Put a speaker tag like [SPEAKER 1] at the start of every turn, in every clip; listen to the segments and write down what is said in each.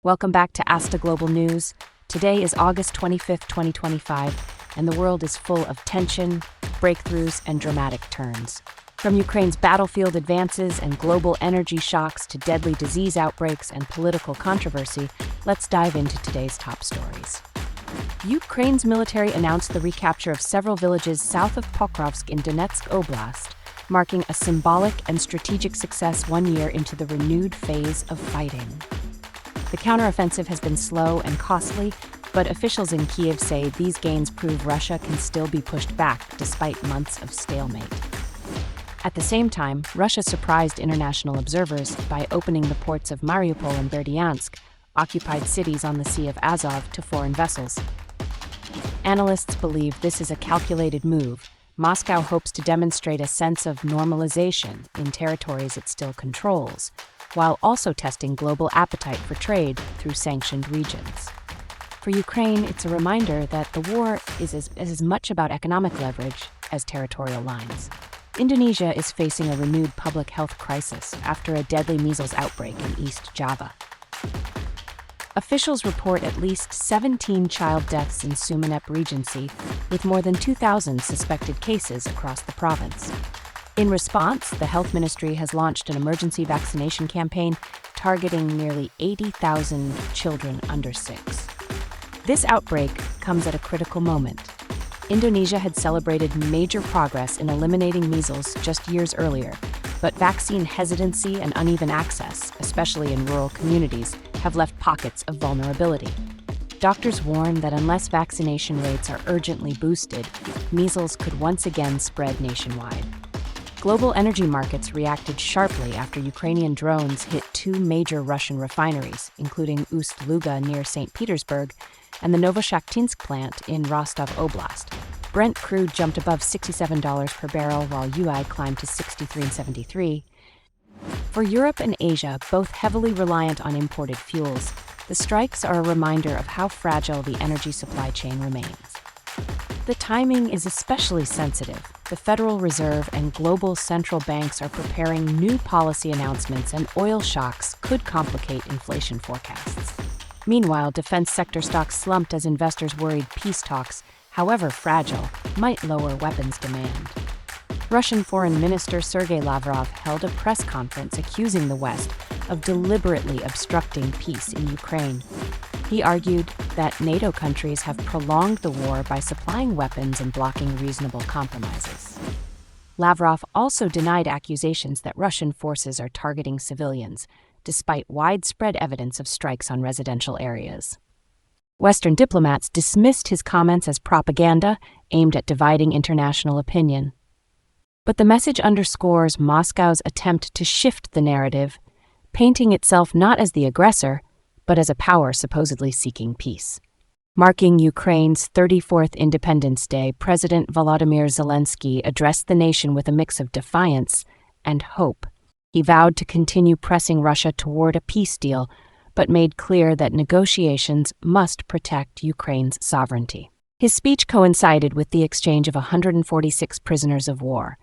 [SPEAKER 1] Welcome back to Asta Global News. Today is August 25th, 2025, and the world is full of tension, breakthroughs, and dramatic turns. From Ukraine's battlefield advances and global energy shocks to deadly disease outbreaks and political controversy, let's dive into today's top stories. Ukraine's military announced the recapture of several villages south of Pokrovsk in Donetsk Oblast, marking a symbolic and strategic success 1 year into the renewed phase of fighting. The counteroffensive has been slow and costly, but officials in Kyiv say these gains prove Russia can still be pushed back despite months of stalemate. At the same time, Russia surprised international observers by opening the ports of Mariupol and Berdyansk, occupied cities on the Sea of Azov, to foreign vessels. Analysts believe this is a calculated move. Moscow hopes to demonstrate a sense of normalization in territories it still controls, while also testing global appetite for trade through sanctioned regions. For Ukraine, it's a reminder that the war is as much about economic leverage as territorial lines. Indonesia is facing a renewed public health crisis after a deadly measles outbreak in East Java. Officials report at least 17 child deaths in Sumeneb Regency, with more than 2,000 suspected cases across the province. In response, the health ministry has launched an emergency vaccination campaign targeting nearly 80,000 children under 6. This outbreak comes at a critical moment. Indonesia had celebrated major progress in eliminating measles just years earlier, but vaccine hesitancy and uneven access, especially in rural communities, have left pockets of vulnerability. Doctors warn that unless vaccination rates are urgently boosted, measles could once again spread nationwide. Global energy markets reacted sharply after Ukrainian drones hit two major Russian refineries, including Ust-Luga near St. Petersburg and the Novoshakhtinsk plant in Rostov Oblast. Brent crude jumped above $67 per barrel, while UI climbed to $63.73. For Europe and Asia, both heavily reliant on imported fuels, the strikes are a reminder of how fragile the energy supply chain remains. The timing is especially sensitive. The Federal Reserve and global central banks are preparing new policy announcements, and oil shocks could complicate inflation forecasts. Meanwhile, defense sector stocks slumped as investors worried peace talks, however fragile, might lower weapons demand. Russian Foreign Minister Sergei Lavrov held a press conference accusing the West of deliberately obstructing peace in Ukraine. He argued that NATO countries have prolonged the war by supplying weapons and blocking reasonable compromises. Lavrov also denied accusations that Russian forces are targeting civilians, despite widespread evidence of strikes on residential areas. Western diplomats dismissed his comments as propaganda aimed at dividing international opinion. But the message underscores Moscow's attempt to shift the narrative, painting itself not as the aggressor, but as a power supposedly seeking peace. Marking Ukraine's 34th Independence Day, President Volodymyr Zelenskyy addressed the nation with a mix of defiance and hope. He vowed to continue pressing Russia toward a peace deal, but made clear that negotiations must protect Ukraine's sovereignty. His speech coincided with the exchange of 146 prisoners of war,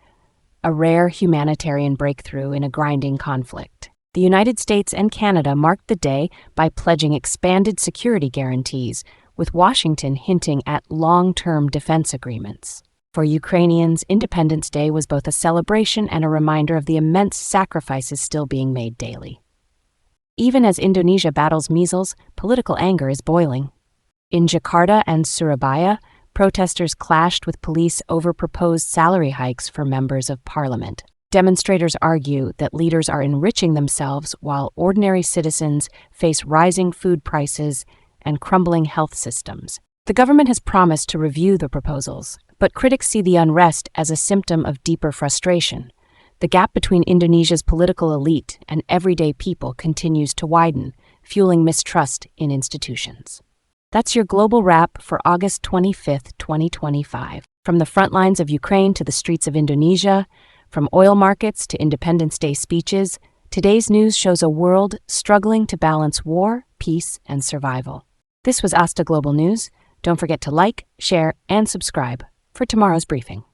[SPEAKER 1] a rare humanitarian breakthrough in a grinding conflict. The United States and Canada marked the day by pledging expanded security guarantees, with Washington hinting at long-term defense agreements. For Ukrainians, Independence Day was both a celebration and a reminder of the immense sacrifices still being made daily. Even as Indonesia battles measles, political anger is boiling. In Jakarta and Surabaya, protesters clashed with police over proposed salary hikes for members of parliament. Demonstrators argue that leaders are enriching themselves while ordinary citizens face rising food prices and crumbling health systems. The government has promised to review the proposals, but critics see the unrest as a symptom of deeper frustration. The gap between Indonesia's political elite and everyday people continues to widen, fueling mistrust in institutions. That's your global wrap for August 25th, 2025. From the front lines of Ukraine to the streets of Indonesia, from oil markets to Independence Day speeches, today's news shows a world struggling to balance war, peace, and survival. This was Asta Global News. Don't forget to like, share, and subscribe for tomorrow's briefing.